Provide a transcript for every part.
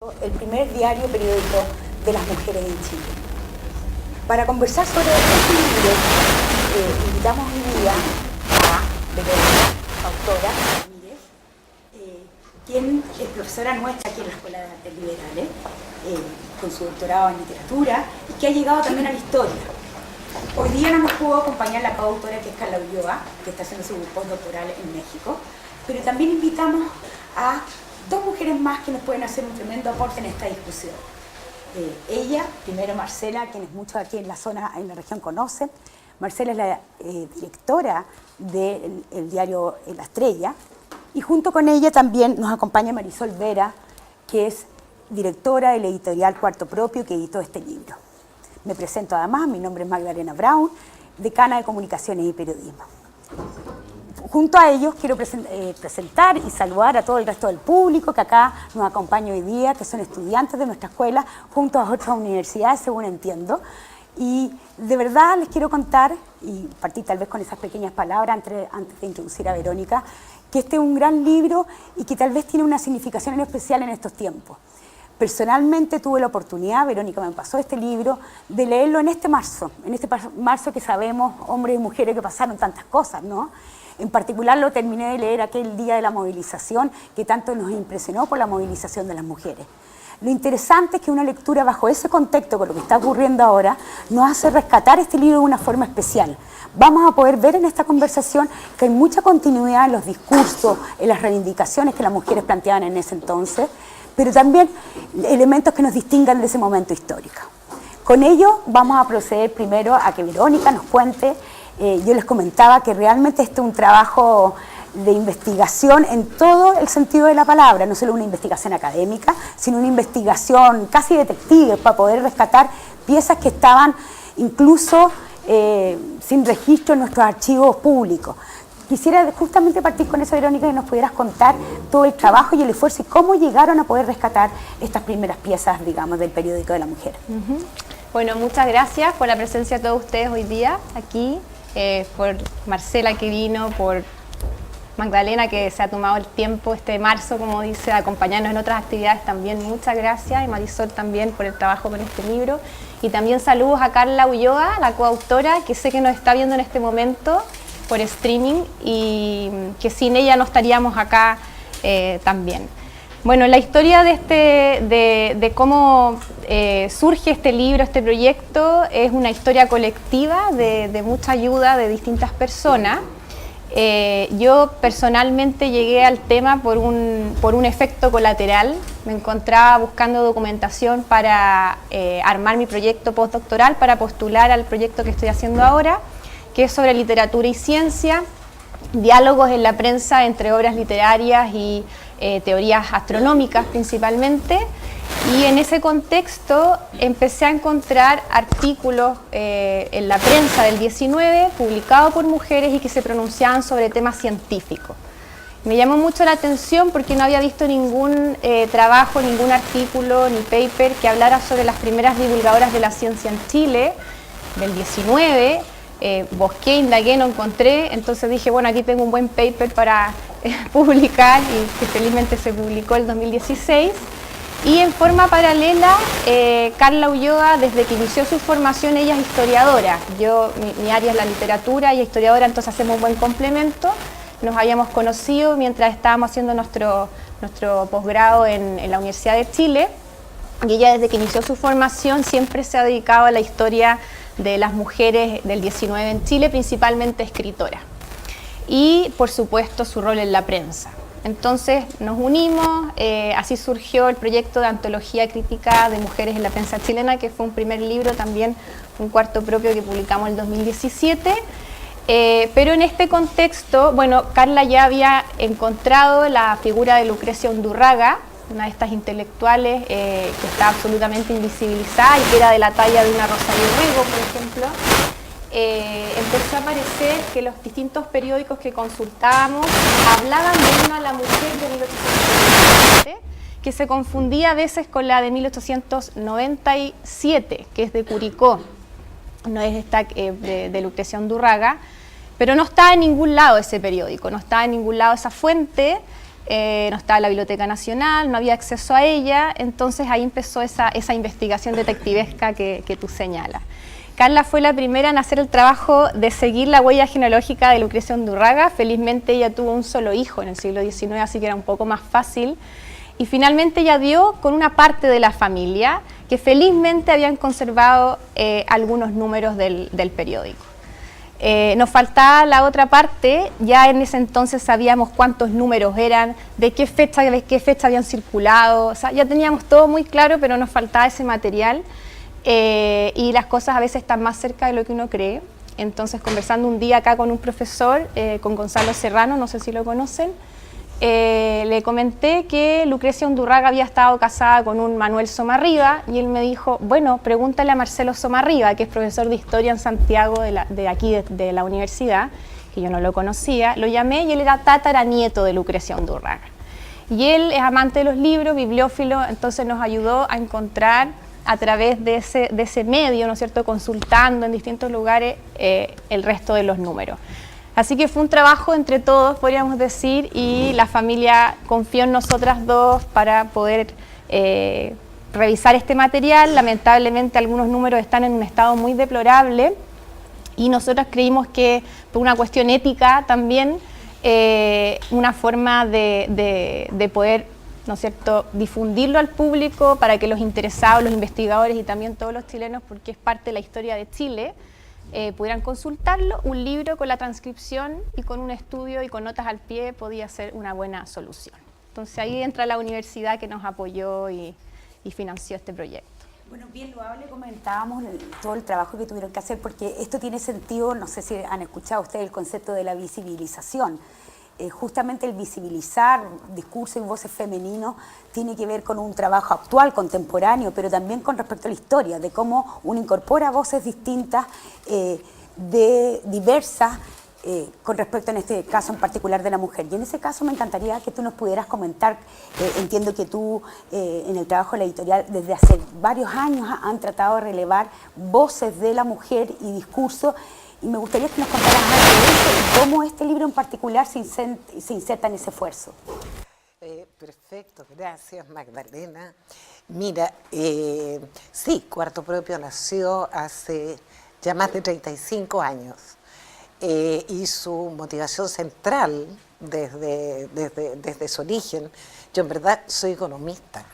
El primer diario periódico de las mujeres en Chile. Para conversar sobre este libro, invitamos hoy día a Verónica, autora, Ramírez, quien es profesora nuestra aquí en la Escuela de Artes Liberales, con su doctorado en literatura, y que ha llegado también a la historia. Hoy día no nos pudo acompañar la coautora, que es Carla Ulloa, que está haciendo su postdoctoral en México, pero también invitamos a dos mujeres más que nos pueden hacer un tremendo aporte en esta discusión. Ella, primero Marcela, quienes muchos aquí en la zona, en la región conocen. Marcela es la directora del diario La Estrella, y junto con ella también nos acompaña Marisol Vera, que es directora del editorial Cuarto Propio, que editó este libro. Me presento además, mi nombre es Magdalena Brown, decana de Comunicaciones y Periodismo. Junto a ellos quiero presentar y saludar a todo el resto del público que acá nos acompaña hoy día, que son estudiantes de nuestra escuela, junto a otras universidades, según entiendo. Y de verdad les quiero contar, y partir tal vez con esas pequeñas palabras antes de introducir a Verónica, que este es un gran libro y que tal vez tiene una significación especial en estos tiempos. Personalmente tuve la oportunidad, Verónica me pasó este libro, de leerlo en este marzo que sabemos, hombres y mujeres, que pasaron tantas cosas, ¿no? En particular lo terminé de leer aquel día de la movilización, que tanto nos impresionó por la movilización de las mujeres. Lo interesante es que una lectura bajo ese contexto, con lo que está ocurriendo ahora, nos hace rescatar este libro de una forma especial. Vamos a poder ver en esta conversación que hay mucha continuidad en los discursos, en las reivindicaciones que las mujeres planteaban en ese entonces, pero también elementos que nos distingan de ese momento histórico. Con ello vamos a proceder primero a que Verónica nos cuente. Yo les comentaba que realmente este es un trabajo de investigación en todo el sentido de la palabra, no solo una investigación académica, sino una investigación casi detective para poder rescatar piezas que estaban incluso sin registro en nuestros archivos públicos. Quisiera justamente partir con eso, Verónica, que nos pudieras contar todo el trabajo y el esfuerzo y cómo llegaron a poder rescatar estas primeras piezas, digamos, del periódico de la mujer. Bueno, muchas gracias por la presencia de todos ustedes hoy día aquí. Por Marcela que vino, por Magdalena que se ha tomado el tiempo este marzo, como dice, de acompañarnos en otras actividades también, muchas gracias, y Marisol también por el trabajo con este libro, y también saludos a Carla Ulloa, la coautora, que sé que nos está viendo en este momento por streaming y que sin ella no estaríamos acá también. Bueno, la historia de cómo surge este libro, este proyecto, es una historia colectiva de mucha ayuda de distintas personas. Yo personalmente llegué al tema por un efecto colateral. Me encontraba buscando documentación para armar mi proyecto postdoctoral, para postular al proyecto que estoy haciendo ahora, que es sobre literatura y ciencia, diálogos en la prensa entre obras literarias y teorías astronómicas principalmente, y en ese contexto empecé a encontrar artículos en la prensa del 19 publicados por mujeres y que se pronunciaban sobre temas científicos. Me llamó mucho la atención porque no había visto ningún trabajo, ningún artículo ni paper que hablara sobre las primeras divulgadoras de la ciencia en Chile del 19. Busqué, indagué, no encontré, entonces dije, bueno, aquí tengo un buen paper para publicar, y que felizmente se publicó en 2016. Y en forma paralela, Carla Ulloa, desde que inició su formación, ella es historiadora. Mi área es la literatura y historiadora, entonces hacemos un buen complemento. Nos habíamos conocido mientras estábamos haciendo nuestro posgrado en la Universidad de Chile, y ella desde que inició su formación siempre se ha dedicado a la historia de las mujeres del 19 en Chile, principalmente escritora. Y, por supuesto, su rol en la prensa. Entonces nos unimos, así surgió el proyecto de antología crítica de mujeres en la prensa chilena, que fue un primer libro, también un cuarto propio que publicamos en el 2017. Pero en este contexto, bueno, Carla ya había encontrado la figura de Lucrecia Undurraga, una de estas intelectuales que está absolutamente invisibilizada y que era de la talla de una Rosario Rego, por ejemplo. Empezó a aparecer que los distintos periódicos que consultábamos hablaban de una La Mujer de 1897, que se confundía a veces con la de 1897, que es de Curicó, no es esta de Lucrecia Undurraga, pero no estaba en ningún lado ese periódico, no estaba en ningún lado esa fuente. no estaba en la Biblioteca Nacional, no había acceso a ella, entonces ahí empezó esa investigación detectivesca que tú señalas. Carla fue la primera en hacer el trabajo de seguir la huella genealógica de Lucrecia Undurraga. Felizmente ella tuvo un solo hijo en el siglo XIX, así que era un poco más fácil. Y finalmente ella dio con una parte de la familia que felizmente habían conservado algunos números del periódico. Nos faltaba la otra parte, ya en ese entonces sabíamos cuántos números eran, de qué fecha habían circulado, o sea, ya teníamos todo muy claro, pero nos faltaba ese material. Y las cosas a veces están más cerca de lo que uno cree. Entonces, conversando un día acá con un profesor, con Gonzalo Serrano, no sé si lo conocen, le comenté que Lucrecia Undurraga había estado casada con un Manuel Somarriba y él me dijo, bueno, pregúntale a Marcelo Somarriba, que es profesor de historia en Santiago de aquí de la universidad, que yo no lo conocía. Lo llamé y él era tataranieto de Lucrecia Undurraga. Y él es amante de los libros, bibliófilo, entonces nos ayudó a encontrar a través de ese medio, ¿no es cierto?, consultando en distintos lugares el resto de los números. Así que fue un trabajo entre todos, podríamos decir, y la familia confió en nosotras dos para poder revisar este material. Lamentablemente algunos números están en un estado muy deplorable y nosotros creímos que por una cuestión ética también, una forma de poder, ¿no es cierto?, difundirlo al público para que los interesados, los investigadores y también todos los chilenos, porque es parte de la historia de Chile, pudieran consultarlo. Un libro con la transcripción y con un estudio y con notas al pie podía ser una buena solución. Entonces ahí entra la universidad que nos apoyó y financió este proyecto. Bueno, bien loable, comentábamos todo el trabajo que tuvieron que hacer, porque esto tiene sentido, no sé si han escuchado ustedes el concepto de la visibilización. Justamente el visibilizar discursos y voces femeninos tiene que ver con un trabajo actual, contemporáneo, pero también con respecto a la historia, de cómo uno incorpora voces distintas, diversas, con respecto en este caso en particular de la mujer. Y en ese caso me encantaría que tú nos pudieras comentar, entiendo que tú en el trabajo de la editorial desde hace varios años han tratado de relevar voces de la mujer y discursos, y me gustaría que nos contaras más de eso y cómo este libro en particular se inserta en ese esfuerzo. Perfecto, gracias Magdalena. Mira, sí, Cuarto Propio nació hace ya más de 35 años y su motivación central desde su origen, yo en verdad soy economista.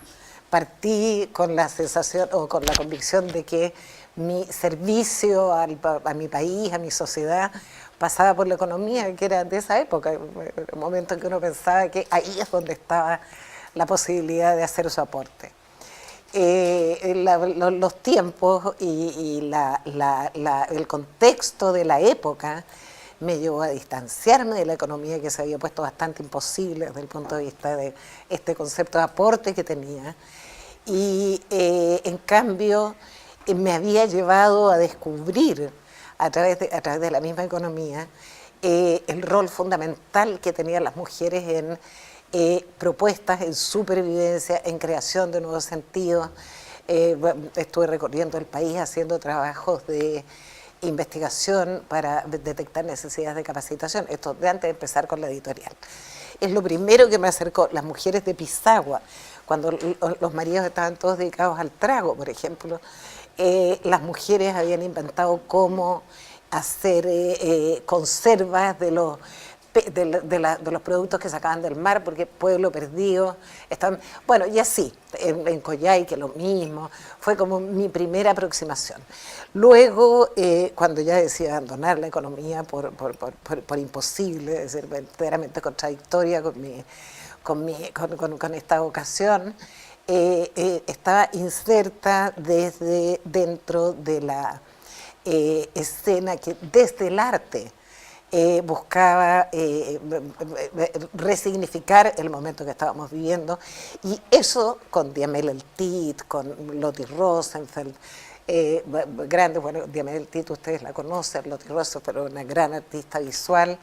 Partí con la sensación o con la convicción de que mi servicio a mi país, a mi sociedad, pasaba por la economía, que era de esa época, el momento en que uno pensaba que ahí es donde estaba la posibilidad de hacer su aporte. Los tiempos y el contexto de la época me llevó a distanciarme de la economía, que se había puesto bastante imposible desde el punto de vista de este concepto de aporte que tenía, y en cambio me había llevado a descubrir a través de la misma economía el rol fundamental que tenían las mujeres en propuestas, en supervivencia, en creación de nuevos sentidos. Estuve recorriendo el país haciendo trabajos de investigación para detectar necesidades de capacitación, esto de antes de empezar con la editorial. Es lo primero que me acercó, las mujeres de Pisagua, cuando los maridos estaban todos dedicados al trago, por ejemplo, las mujeres habían inventado cómo hacer conservas de los productos que sacaban del mar, porque Pueblo Perdido estaban, bueno, y así, en Coyhaique lo mismo, fue como mi primera aproximación. Luego, cuando ya decidí abandonar la economía por imposible, es decir, verdaderamente contradictoria con esta vocación, estaba inserta desde dentro de la escena que desde el arte buscaba resignificar el momento que estábamos viviendo, y eso con Diamel El Tit, con Lottie Rosenfeld, grandes, bueno, Diamel El Tit ustedes la conocen, Lottie Rosenfeld, pero una gran artista visual,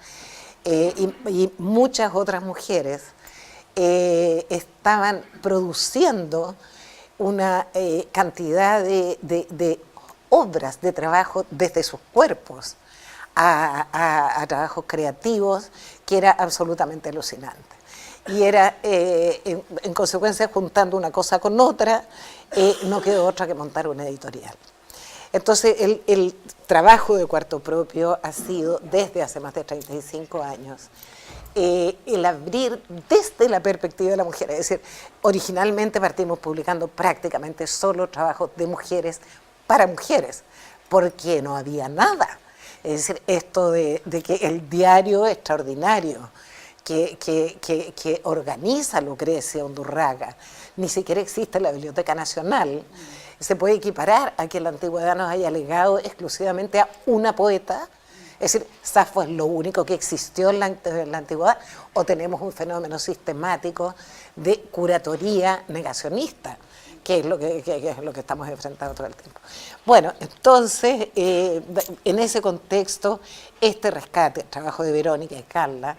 y muchas otras mujeres estaban produciendo una cantidad de obras de trabajo desde sus cuerpos a trabajos creativos que era absolutamente alucinante. y era, en consecuencia, juntando una cosa con otra, no quedó otra que montar una editorial. Entonces, el trabajo de Cuarto Propio ha sido, desde hace más de 35 años, el abrir desde la perspectiva de la mujer. Es decir, originalmente partimos publicando prácticamente solo trabajos de mujeres para mujeres, porque no había nada. Es decir, esto de que el diario extraordinario que organiza Lucrecia Undurraga ni siquiera existe en la Biblioteca Nacional, se puede equiparar a que la antigüedad nos haya legado exclusivamente a una poeta. Es decir, Safo es lo único que existió en la antigüedad, o tenemos un fenómeno sistemático de curatoría negacionista, que es lo que estamos enfrentando todo el tiempo. Bueno, entonces, en ese contexto, este rescate, el trabajo de Verónica y Carla,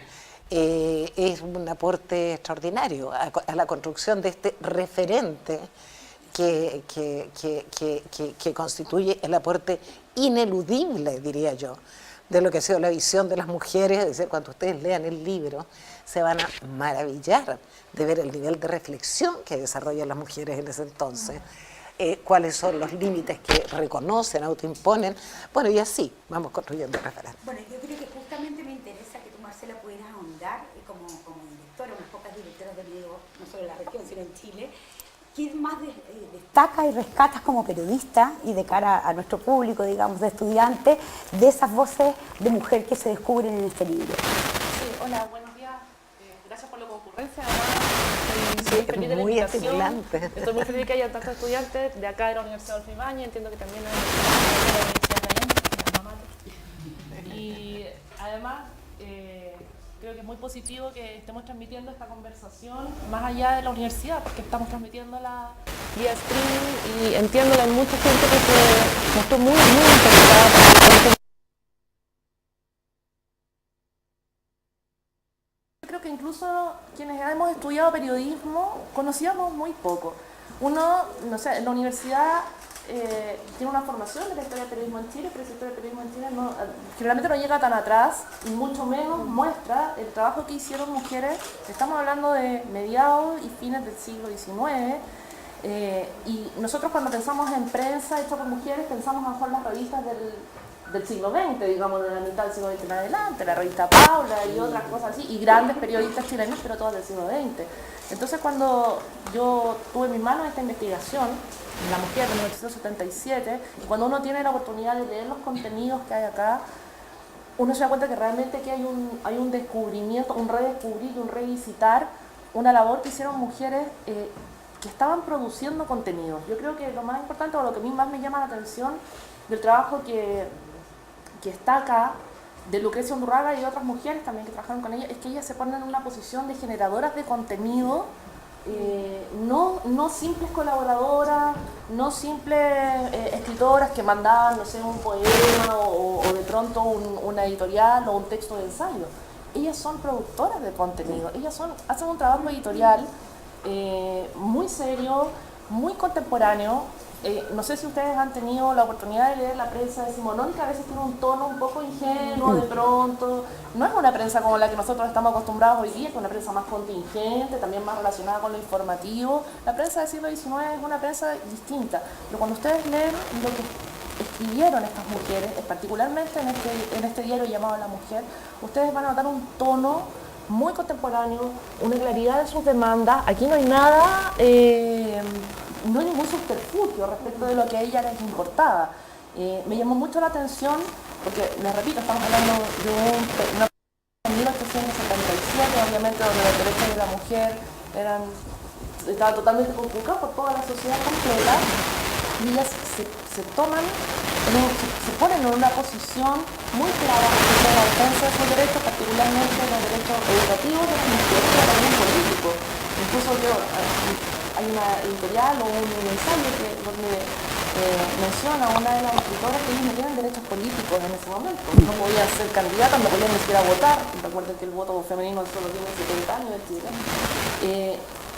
es un aporte extraordinario a la construcción de este referente que constituye el aporte ineludible, diría yo, de lo que ha sido la visión de las mujeres. Es decir, cuando ustedes lean el libro, se van a maravillar de ver el nivel de reflexión que desarrollan las mujeres en ese entonces, cuáles son los límites que reconocen, autoimponen, bueno, y así vamos construyendo referentes. Bueno, yo creo que justamente me interesa que tú, Marcela, pudieras ahondar como directora, unas pocas directoras de medios, no solo en la región, sino en Chile. ¿Qué más destacas y rescatas como periodista y de cara a nuestro público, digamos, de estudiantes, de esas voces de mujer que se descubren en este libro? Sí, hola, buenos días. Gracias por la concurrencia. Sí, muy estimulante. Estoy muy feliz de que haya tantos estudiantes de acá de la Universidad Adolfo Ibáñez. Entiendo que también hay de la Universidad de Allende, y además, creo que es muy positivo que estemos transmitiendo esta conversación más allá de la universidad, porque estamos transmitiendo la vía streaming y entiendo que hay mucha gente que se mostró muy interesada por el. Yo creo que incluso quienes hemos estudiado periodismo conocíamos muy poco. Uno, no sé, en la universidad tiene una formación de la historia del periodismo en Chile, pero esa historia del periodismo en Chile generalmente no llega tan atrás y mucho menos muestra el trabajo que hicieron mujeres. Estamos hablando de mediados y fines del siglo XIX, y nosotros cuando pensamos en prensa hecha por mujeres pensamos a lo mejor en las revistas del siglo XX, digamos, de la mitad del siglo XX en adelante, la revista Paula y otras cosas así, y grandes periodistas chilenos, pero todas del siglo XX. Entonces, cuando yo tuve en mis manos esta investigación, La Mujer de 1977, y cuando uno tiene la oportunidad de leer los contenidos que hay acá, uno se da cuenta que realmente aquí hay un descubrimiento, un redescubrir y un revisitar una labor que hicieron mujeres que estaban produciendo contenidos. Yo creo que lo más importante, o lo que a mí más me llama la atención del trabajo que está acá, de Lucrecia Undurraga y de otras mujeres también que trabajaron con ella, es que ellas se ponen en una posición de generadoras de contenido, no simples colaboradoras, no simples escritoras que mandaban, no sé, un poema o de pronto una editorial o un texto de ensayo. Ellas son productoras de contenido, ellas hacen un trabajo editorial muy serio, muy contemporáneo. No sé si ustedes han tenido la oportunidad de leer la prensa decimonónica, a veces tiene un tono un poco ingenuo de pronto. No es una prensa como la que nosotros estamos acostumbrados hoy día, que es una prensa más contingente, también más relacionada con lo informativo. La prensa del siglo XIX es una prensa distinta, pero cuando ustedes leen lo que escribieron estas mujeres, particularmente en este diario llamado La Mujer, ustedes van a notar un tono muy contemporáneo, una claridad de sus demandas. Aquí no hay nada... no hay ningún subterfugio respecto de lo que a ella les importaba. Me llamó mucho la atención, porque, les repito, estamos hablando de una en 1877, obviamente, donde los derechos de la mujer estaban totalmente conculcados por toda la sociedad completa, y ellas se ponen en una posición muy clara en la defensa de sus derechos, particularmente los derechos educativos de las mujeres y también políticos. Incluso hay una editorial o un ensayo donde menciona a una de las escritoras que ellos no tienen derechos políticos en ese momento. No podían ser candidatas, no podían ni siquiera votar. Recuerden que el voto femenino solo tiene 70 años en Chile.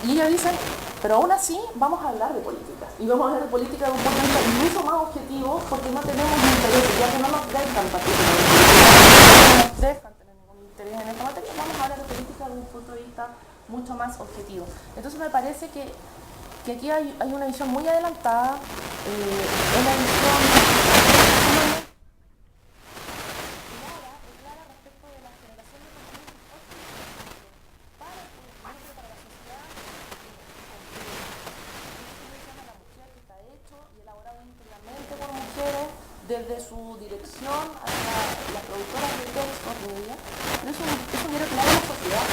Y ellos dicen, pero aún así vamos a hablar de política. Y vamos a hablar de política de un punto de vista incluso más objetivo, porque no tenemos interés, ya que no nos dejan particularmente. No nos dejan tener ningún interés en esta materia. Vamos a hablar de política desde un punto de vista mucho más objetivo. Entonces me parece que aquí hay una visión muy adelantada, una visión clara respecto de la generación de conocimientos para el pueblo, para la sociedad, la mujer que está hecho y elaborado íntegramente por mujeres, desde su dirección hasta las productoras de textos, media. Pero es un diario que habla de la sociedad.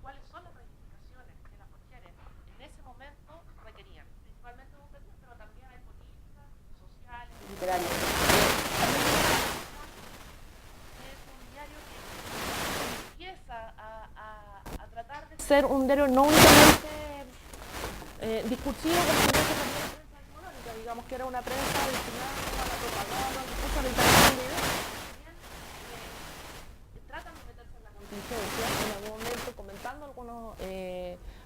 ¿Cuáles son las reivindicaciones que las mujeres en ese momento requerían? Principalmente educativas, pero también hay políticas, sociales, literarias. Es un diario que empieza a tratar de ser un diario no únicamente discursivo, como se también la prensa hegemónica, digamos que era una prensa destinada a la propaganda, al discurso, a la intervención de ideas. Tratan de meterse en la contingencia, en algún momento comentando algunos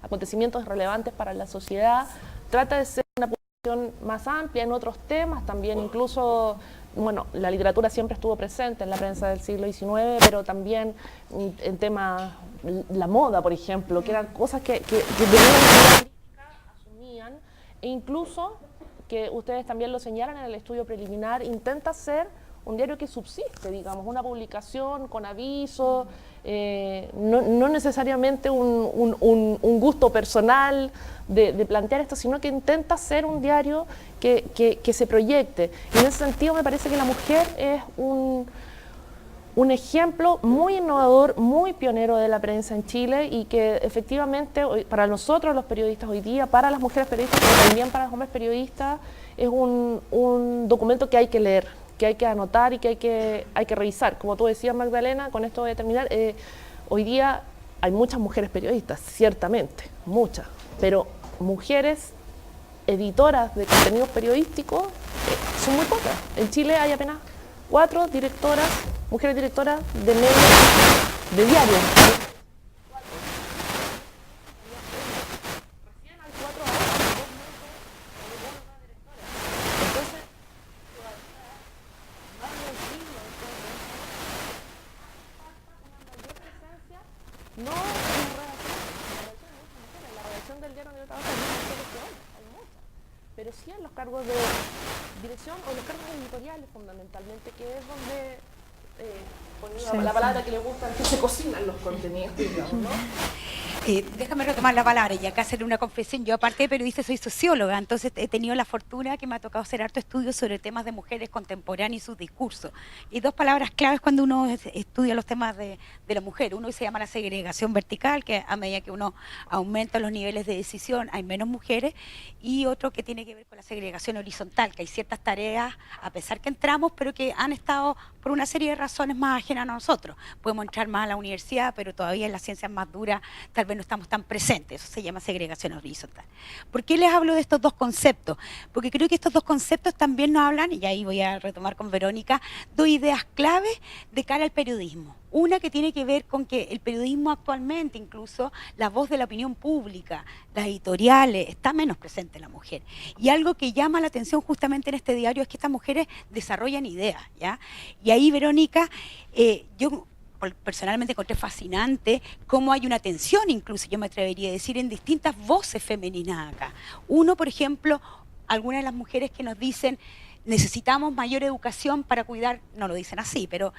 acontecimientos relevantes para la sociedad, trata de ser una publicación más amplia en otros temas, también incluso, bueno, la literatura siempre estuvo presente en la prensa del siglo XIX, pero también en temas, la moda, por ejemplo, que eran cosas que asumían, e incluso, que ustedes también lo señalan en el estudio preliminar, intenta ser un diario que subsiste, digamos, una publicación con aviso, no necesariamente un gusto personal de plantear esto, sino que intenta ser un diario que se proyecte. Y en ese sentido me parece que La Mujer es un ejemplo muy innovador, muy pionero de la prensa en Chile y que efectivamente para nosotros los periodistas hoy día, para las mujeres periodistas, pero también para los hombres periodistas, es un documento que hay que leer, que hay que anotar y que hay que revisar. Como tú decías, Magdalena, con esto voy a terminar, hoy día hay muchas mujeres periodistas, ciertamente, muchas, pero mujeres editoras de contenidos periodísticos son muy pocas. En Chile hay apenas 4 directoras, mujeres directoras de medios, de diarios. Recién hay 4 ahora, 2 meses, una directora. Entonces, más de un siglo después de eso, falta una mayor presencia, no en la redacción, la redacción del diario donde yo trabajo hay muchas mujeres que hoy, hay muchas, pero sí en los cargos de dirección o los cargos editoriales fundamentalmente, que es donde la palabra que le gusta es que se cocinan los contenidos, digamos, ¿no? Déjame retomar la palabra y acá hacer una confesión. Yo, aparte de periodista, soy socióloga, entonces he tenido la fortuna que me ha tocado hacer harto estudios sobre temas de mujeres contemporáneas y sus discursos. Y 2 palabras claves cuando uno estudia los temas de la mujer. Uno se llama la segregación vertical, que a medida que uno aumenta los niveles de decisión hay menos mujeres, y otro que tiene que ver con la segregación horizontal, que hay ciertas tareas, a pesar que entramos, pero que han estado por una serie de razones más ajenas a nosotros. Podemos entrar más a la universidad, pero todavía en las ciencias más duras tal vez no estamos tan presentes. Eso se llama segregación horizontal. ¿Por qué les hablo de estos 2 conceptos? Porque creo que estos 2 conceptos también nos hablan, y ahí voy a retomar con Verónica, 2 ideas claves de cara al periodismo. Una que tiene que ver con que el periodismo actualmente, incluso la voz de la opinión pública, las editoriales, está menos presente en la mujer. Y algo que llama la atención justamente en este diario es que estas mujeres desarrollan ideas, ¿ya? Y ahí, Verónica, yo personalmente encontré fascinante cómo hay una tensión, incluso yo me atrevería a decir, en distintas voces femeninas acá. Uno, por ejemplo, algunas de las mujeres que nos dicen necesitamos mayor educación para cuidar, no lo dicen así, pero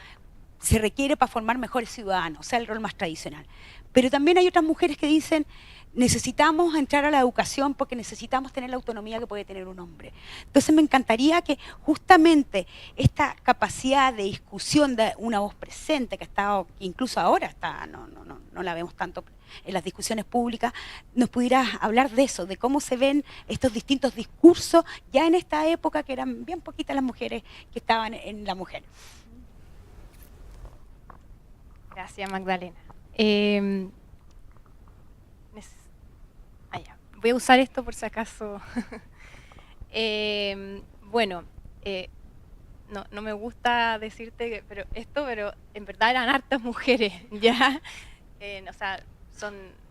se requiere para formar mejores ciudadanos, o sea, el rol más tradicional. Pero también hay otras mujeres que dicen necesitamos entrar a la educación porque necesitamos tener la autonomía que puede tener un hombre. Entonces me encantaría que justamente esta capacidad de discusión de una voz presente, que ha estado, incluso ahora está, no la vemos tanto en las discusiones públicas, nos pudieras hablar de eso, de cómo se ven estos distintos discursos ya en esta época que eran bien poquitas las mujeres que estaban en la mujer. Gracias, Magdalena. Voy a usar esto por si acaso. Bueno, no me gusta decirte, pero en verdad eran hartas mujeres, ¿ya? O sea,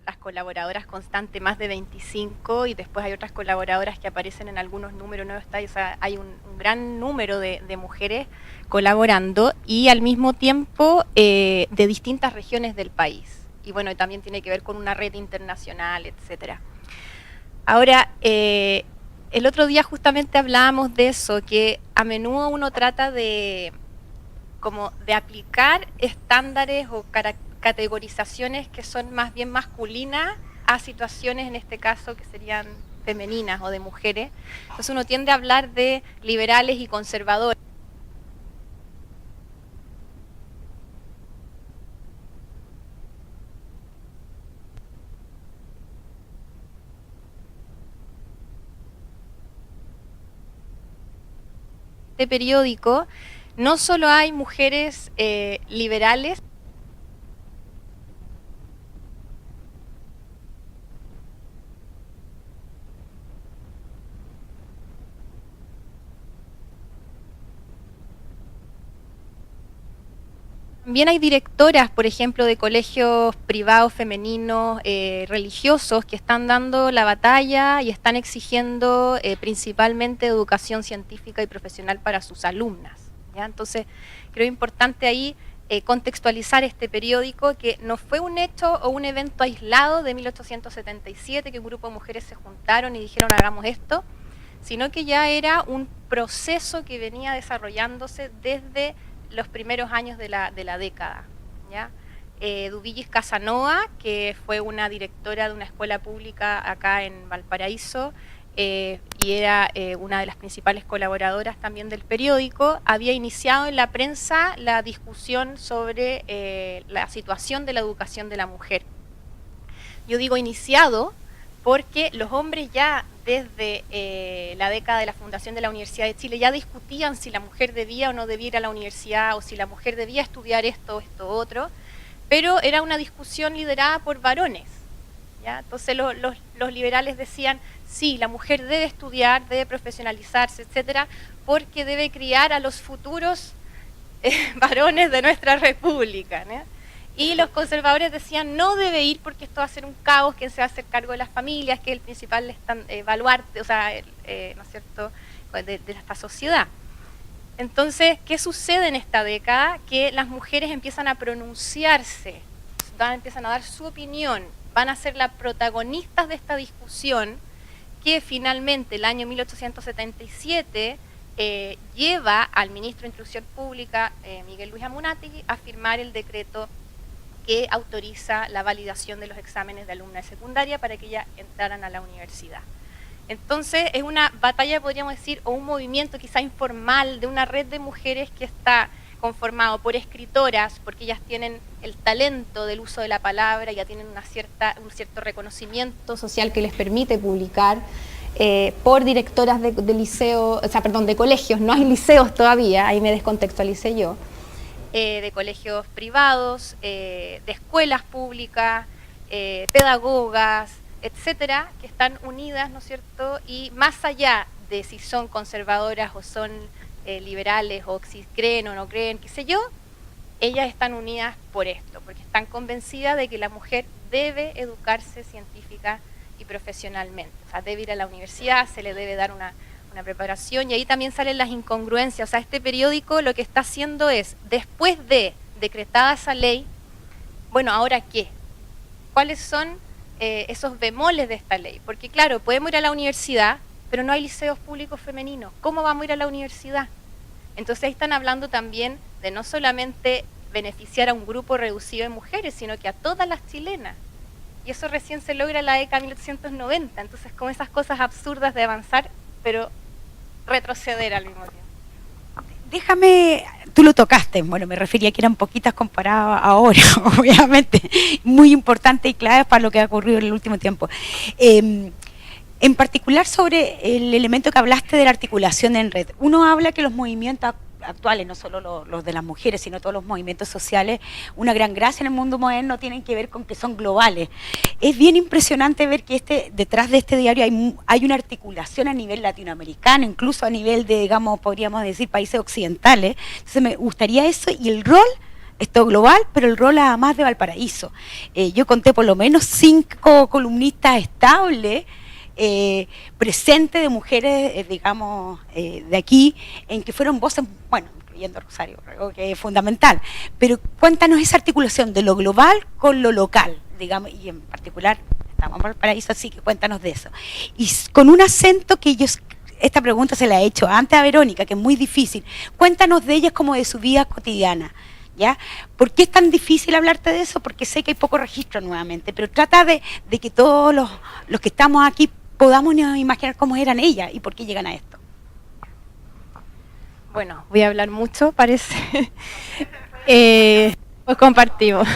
las colaboradoras constantes, más de 25, y después hay otras colaboradoras que aparecen en algunos números, no está, o sea, hay un gran número de mujeres colaborando, y al mismo tiempo de distintas regiones del país. Y bueno, también tiene que ver con una red internacional, etcétera. Ahora, el otro día justamente hablábamos de eso, que a menudo uno trata de aplicar estándares o categorizaciones que son más bien masculinas a situaciones, en este caso, que serían femeninas o de mujeres. Entonces uno tiende a hablar de liberales y conservadores. Este periódico no solo hay mujeres liberales, también hay directoras, por ejemplo, de colegios privados femeninos religiosos que están dando la batalla y están exigiendo principalmente educación científica y profesional para sus alumnas, ¿ya? Entonces, creo importante ahí contextualizar este periódico, que no fue un hecho o un evento aislado de 1877, que un grupo de mujeres se juntaron y dijeron hagamos esto, sino que ya era un proceso que venía desarrollándose desde los primeros años de la década, ¿ya? Dubillis Casanova, que fue una directora de una escuela pública acá en Valparaíso, y era una de las principales colaboradoras también del periódico, había iniciado en la prensa la discusión sobre la situación de la educación de la mujer. Yo digo iniciado porque los hombres ya desde la década de la fundación de la Universidad de Chile ya discutían si la mujer debía o no debía ir a la universidad, o si la mujer debía estudiar esto, otro, pero era una discusión liderada por varones, ¿ya? Entonces los liberales decían, sí, la mujer debe estudiar, debe profesionalizarse, etcétera, porque debe criar a los futuros varones de nuestra república, ¿no? Y los conservadores decían, no debe ir porque esto va a ser un caos, ¿quién se va a hacer cargo de las familias? Que es el principal baluarte, o sea, ¿no es cierto?, de esta sociedad. Entonces, ¿qué sucede en esta década? Que las mujeres empiezan a pronunciarse, empiezan a dar su opinión, van a ser las protagonistas de esta discusión, que finalmente el año 1877 lleva al ministro de Instrucción Pública, Miguel Luis Amunátegui, a firmar el decreto que autoriza la validación de los exámenes de alumna de secundaria para que ellas entraran a la universidad. Entonces es una batalla, podríamos decir, o un movimiento quizá informal de una red de mujeres que está conformado por escritoras, porque ellas tienen el talento del uso de la palabra, ya tienen un cierto reconocimiento social que les permite publicar, por directoras de liceo, o sea, perdón, de colegios, no hay liceos todavía, ahí me descontextualicé yo, de colegios privados, de escuelas públicas, pedagogas, etcétera, que están unidas, ¿no es cierto? Y más allá de si son conservadoras o son liberales, o si creen o no creen, qué sé yo, ellas están unidas por esto, porque están convencidas de que la mujer debe educarse científica y profesionalmente, o sea, debe ir a la universidad, se le debe dar una preparación, y ahí también salen las incongruencias. O sea, este periódico lo que está haciendo es, después de decretada esa ley, bueno, ¿ahora qué? ¿Cuáles son esos bemoles de esta ley? Porque claro, podemos ir a la universidad, pero no hay liceos públicos femeninos. ¿Cómo vamos a ir a la universidad? Entonces ahí están hablando también de no solamente beneficiar a un grupo reducido de mujeres, sino que a todas las chilenas. Y eso recién se logra en la década de 1890. Entonces, con esas cosas absurdas de avanzar, pero retroceder al mismo tiempo. Déjame, tú lo tocaste, bueno, me refería que eran poquitas comparadas ahora, obviamente, muy importante y clave para lo que ha ocurrido en el último tiempo. En particular sobre el elemento que hablaste de la articulación en red, uno habla que los movimientos actuales, no solo los de las mujeres, sino todos los movimientos sociales, una gran gracia en el mundo moderno tienen que ver con que son globales. Es bien impresionante ver que detrás de este diario hay una articulación a nivel latinoamericano, incluso a nivel de, digamos, podríamos decir, países occidentales. Entonces me gustaría eso y el rol esto global, pero el rol además de Valparaíso. Yo conté por lo menos 5 columnistas estables, presentes de mujeres, digamos, de aquí, en que fueron voces, bueno, incluyendo Rosario Rego, que es fundamental, pero cuéntanos esa articulación de lo global con lo local, digamos, y en particular estamos en Valparaíso, así que cuéntanos de eso. Y con un acento que ellos, esta pregunta se la he hecho antes a Verónica, que es muy difícil, cuéntanos de ellas como de su vida cotidiana. ¿Ya? ¿Por qué es tan difícil hablarte de eso? Porque sé que hay poco registro nuevamente, pero trata de que todos los que estamos aquí podamos imaginar cómo eran ellas y por qué llegan a esto. Bueno, voy a hablar mucho, parece. Pues compartimos.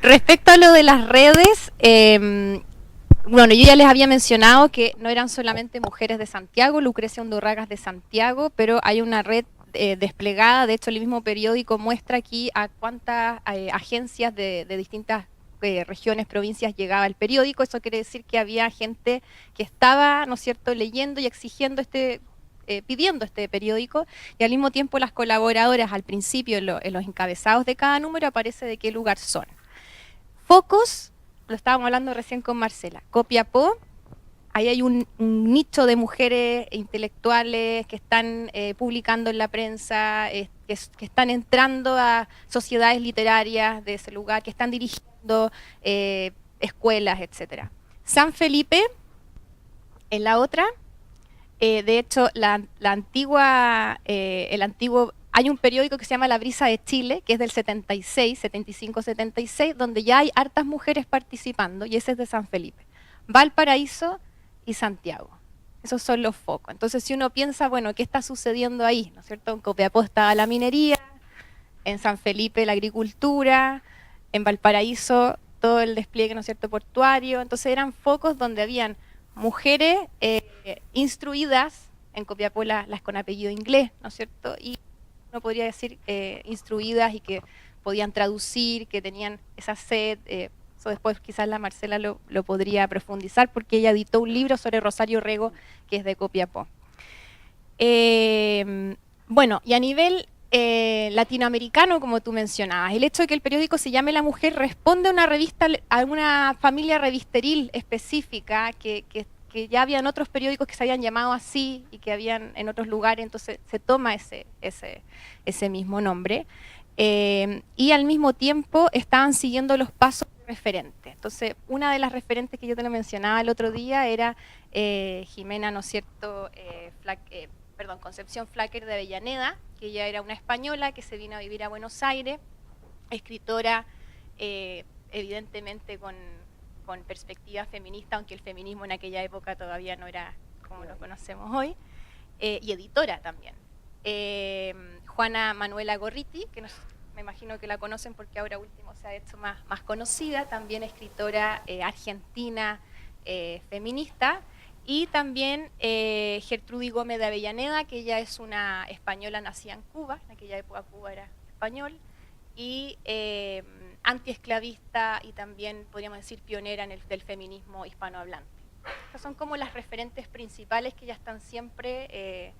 Respecto a lo de las redes, bueno, yo ya les había mencionado que no eran solamente mujeres de Santiago, Lucrecia Undurraga de Santiago, pero hay una red desplegada. De hecho, el mismo periódico muestra aquí a cuántas agencias de distintas regiones, provincias llegaba el periódico. Eso quiere decir que había gente que estaba, ¿no es cierto?, leyendo y exigiendo pidiendo este periódico, y al mismo tiempo las colaboradoras al principio en los encabezados de cada número aparece de qué lugar son. Focos, lo estábamos hablando recién con Marcela, Copiapó. Ahí hay un nicho de mujeres intelectuales que están publicando en la prensa, que están entrando a sociedades literarias de ese lugar, que están dirigiendo escuelas, etc. San Felipe, en la otra, de hecho, hay un periódico que se llama La Brisa de Chile, que es del 76, 75-76, donde ya hay hartas mujeres participando, y ese es de San Felipe. Valparaíso y Santiago. Esos son los focos. Entonces, si uno piensa, bueno, ¿qué está sucediendo ahí? ¿No es cierto? En Copiapó estaba la minería, en San Felipe la agricultura, en Valparaíso todo el despliegue, ¿no es cierto?, portuario. Entonces eran focos donde habían mujeres instruidas, en Copiapó las con apellido inglés, ¿no es cierto?, y uno podría decir instruidas y que podían traducir, que tenían esa sed. Eso después quizás la Marcela lo podría profundizar, porque ella editó un libro sobre Rosario Rego, que es de Copiapó. Bueno, y a nivel latinoamericano, como tú mencionabas, el hecho de que el periódico se llame La Mujer responde a una familia revisteril específica que ya habían otros periódicos que se habían llamado así y que habían en otros lugares, entonces se toma ese mismo nombre. Y al mismo tiempo estaban siguiendo los pasos de referentes. Entonces, una de las referentes que yo te lo mencionaba el otro día era Jimena, ¿no es cierto?, Concepción Flaquer de Avellaneda, que ella era una española que se vino a vivir a Buenos Aires, escritora evidentemente con perspectiva feminista, aunque el feminismo en aquella época todavía no era como lo conocemos hoy, y editora también. Juana Manuela Gorriti, que me imagino que la conocen porque ahora último se ha hecho más conocida, también escritora argentina feminista, y también Gertrudis Gómez de Avellaneda, que ella es una española nacida en Cuba, en aquella época Cuba era español, y antiesclavista y también, podríamos decir, pionera del feminismo hispanohablante. Estas son como las referentes principales que ya están siempre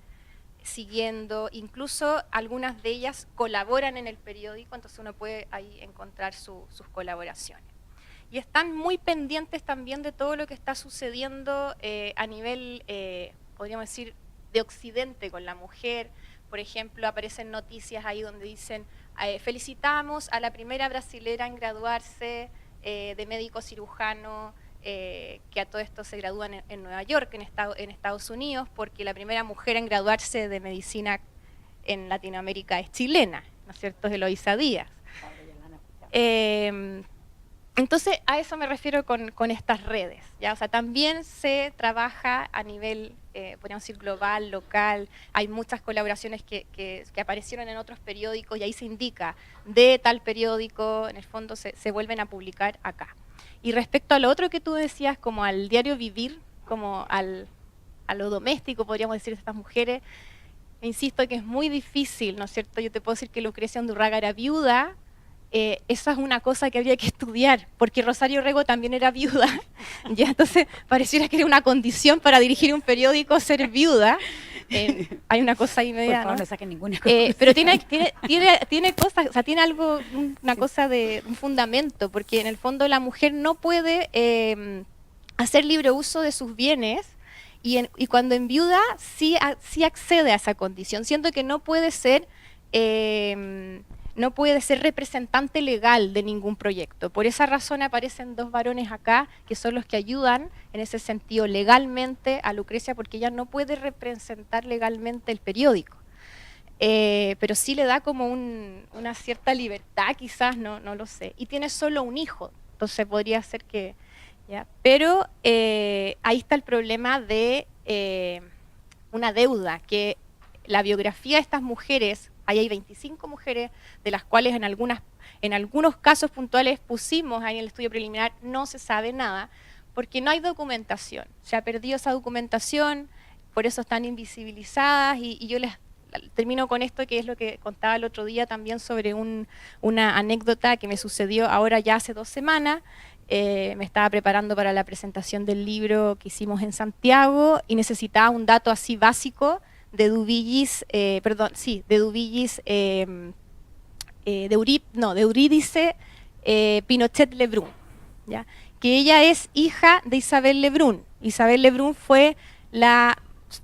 siguiendo, incluso algunas de ellas colaboran en el periódico, entonces uno puede ahí encontrar sus colaboraciones. Y están muy pendientes también de todo lo que está sucediendo a nivel, podríamos decir, de Occidente con la mujer. Por ejemplo, aparecen noticias ahí donde dicen felicitamos a la primera brasilera en graduarse de médico cirujano, que a todo esto se gradúan en Nueva York, en Estados Unidos, porque la primera mujer en graduarse de medicina en Latinoamérica es chilena, ¿no es cierto?, es Eloísa Díaz. Entonces, a eso me refiero con estas redes, ¿ya? O sea, también se trabaja a nivel, podríamos decir, global, local. Hay muchas colaboraciones que aparecieron en otros periódicos y ahí se indica de tal periódico, en el fondo se vuelven a publicar acá. Y respecto a lo otro que tú decías, como al diario vivir, como a lo doméstico, podríamos decir, de estas mujeres, insisto que es muy difícil, ¿no es cierto? Yo te puedo decir que Lucrecia Undurraga era viuda. Esa es una cosa que habría que estudiar, porque Rosario Rego también era viuda, ya, entonces pareciera que era una condición para dirigir un periódico ser viuda, Hay una cosa ahí media, Por favor, ¿no? no saquen ninguna Pero tiene cosas, o sea, tiene algo, una cosa de un fundamento, porque en el fondo la mujer no puede hacer libre uso de sus bienes y cuando enviuda sí accede a esa condición, siendo que no puede ser representante legal de ningún proyecto. Por esa razón aparecen dos varones acá, que son los que ayudan en ese sentido legalmente a Lucrecia, porque ella no puede representar legalmente el periódico. Pero sí le da como una cierta libertad, quizás, no lo sé. Y tiene solo un hijo, entonces podría ser que... ¿ya? Pero ahí está el problema de una deuda, que la biografía de estas mujeres, ahí hay 25 mujeres, de las cuales en algunos casos puntuales pusimos ahí en el estudio preliminar, no se sabe nada, porque no hay documentación. Se ha perdido esa documentación, por eso están invisibilizadas, y yo les termino con esto, que es lo que contaba el otro día también sobre una anécdota que me sucedió ahora ya hace 2 semanas. Me estaba preparando para la presentación del libro que hicimos en Santiago y necesitaba un dato así básico de Dubillis, de Eurídice Pinochet Lebrun, ¿ya? Que ella es hija de Isabel Lebrun. Isabel Lebrun fue la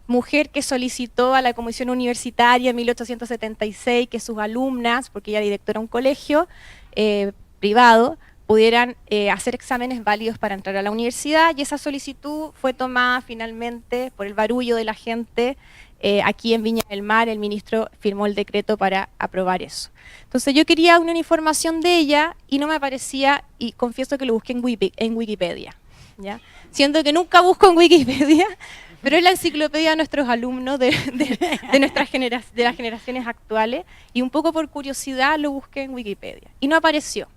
mujer que solicitó a la Comisión Universitaria en 1876 que sus alumnas, porque ella era directora de un colegio privado, pudieran hacer exámenes válidos para entrar a la universidad, y esa solicitud fue tomada finalmente por el barullo de la gente. Aquí en Viña del Mar el ministro firmó el decreto para aprobar eso. Entonces yo quería una información de ella y no me aparecía, y confieso que lo busqué en Wikipedia, ¿ya? Siendo que nunca busco en Wikipedia, pero es la enciclopedia de nuestros alumnos de las generaciones actuales, y un poco por curiosidad lo busqué en Wikipedia y no apareció.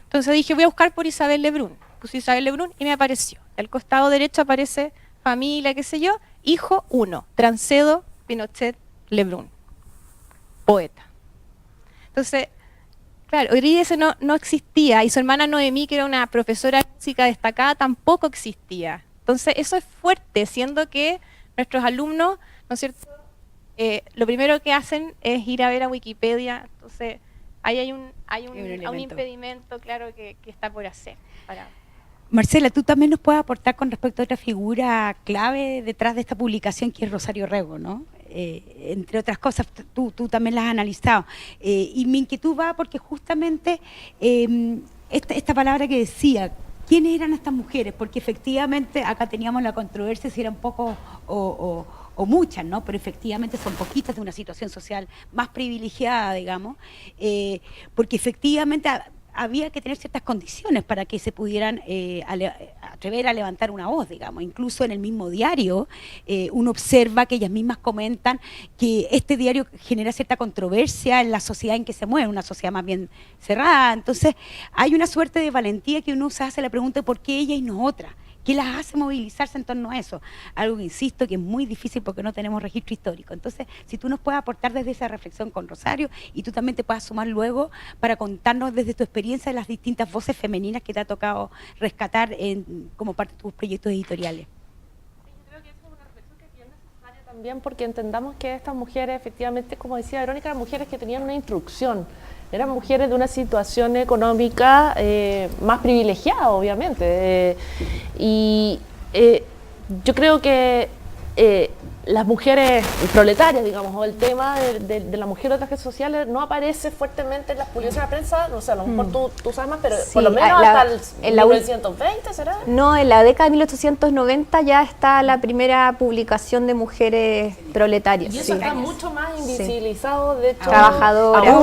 Entonces dije, voy a buscar por Isabel Lebrun. Puse Isabel Lebrun y me apareció. Al costado derecho aparece familia, qué sé yo, hijo 1, Trancedo Pinochet Lebrun, poeta. Entonces, claro, Eurídice no existía, y su hermana Noemí, que era una profesora de música destacada, tampoco existía. Entonces, eso es fuerte, siendo que nuestros alumnos, ¿no es cierto?, lo primero que hacen es ir a ver a Wikipedia. Entonces, ahí hay un impedimento, claro, que está por hacer. Marcela, tú también nos puedes aportar con respecto a otra figura clave detrás de esta publicación, que es Rosario Rego, ¿no? Entre otras cosas, tú también las has analizado. Y mi inquietud va porque justamente esta palabra que decía, ¿quiénes eran estas mujeres? Porque efectivamente acá teníamos la controversia si eran pocos o muchas, ¿no? Pero efectivamente son poquitas, de una situación social más privilegiada, digamos, porque efectivamente había que tener ciertas condiciones para que se pudieran atrever a levantar una voz, digamos. Incluso en el mismo diario uno observa que ellas mismas comentan que este diario genera cierta controversia en la sociedad en que se mueve, una sociedad más bien cerrada. Entonces hay una suerte de valentía que uno se hace la pregunta, ¿por qué ella y no otra? ¿Qué las hace movilizarse en torno a eso? Algo que insisto que es muy difícil porque no tenemos registro histórico. Entonces, si tú nos puedes aportar desde esa reflexión con Rosario, y tú también te puedas sumar luego para contarnos desde tu experiencia de las distintas voces femeninas que te ha tocado rescatar como parte de tus proyectos editoriales. Yo creo que eso es una reflexión que es bien necesaria también, porque entendamos que estas mujeres, efectivamente, como decía Verónica, eran mujeres que tenían una instrucción. Eran mujeres de una situación económica más privilegiada, obviamente. Yo creo que las mujeres proletarias, digamos, o el tema de la mujer de otras clases sociales no aparece fuertemente en las publicaciones de la prensa. No sé, a lo mejor tú sabes más, pero Sí, por lo menos hasta el 1920, ¿será? No, en la década de 1890 ya está la primera publicación de mujeres proletarias. Y eso está mucho más invisibilizado, de hecho. Trabajadoras.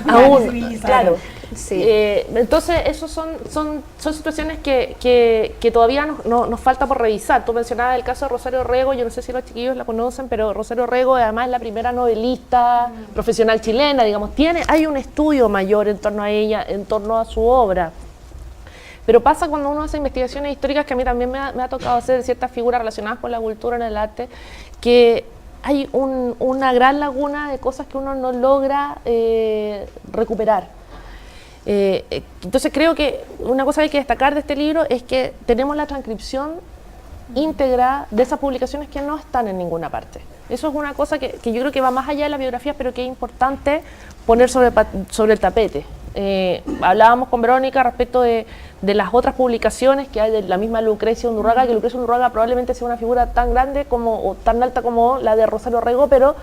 Aún, claro. Sí. Entonces, esos son situaciones que todavía nos falta por revisar. Tú mencionabas el caso de Rosario Rego, yo no sé si los chiquillos la conocen, pero Rosario Rego además es la primera novelista profesional chilena, digamos, hay un estudio mayor en torno a ella, en torno a su obra. Pero pasa cuando uno hace investigaciones históricas, que a mí también me ha tocado hacer ciertas figuras relacionadas con la cultura en el arte, que hay una gran laguna de cosas que uno no logra recuperar. Entonces creo que una cosa que hay que destacar de este libro es que tenemos la transcripción íntegra de esas publicaciones que no están en ninguna parte. Eso es una cosa que yo creo que va más allá de la biografía, pero que es importante poner sobre el tapete. Hablábamos con Verónica respecto de las otras publicaciones que hay de la misma Lucrecia Undurraga, que Lucrecia Undurraga probablemente sea una figura tan grande o tan alta como la de Rosario Rego, pero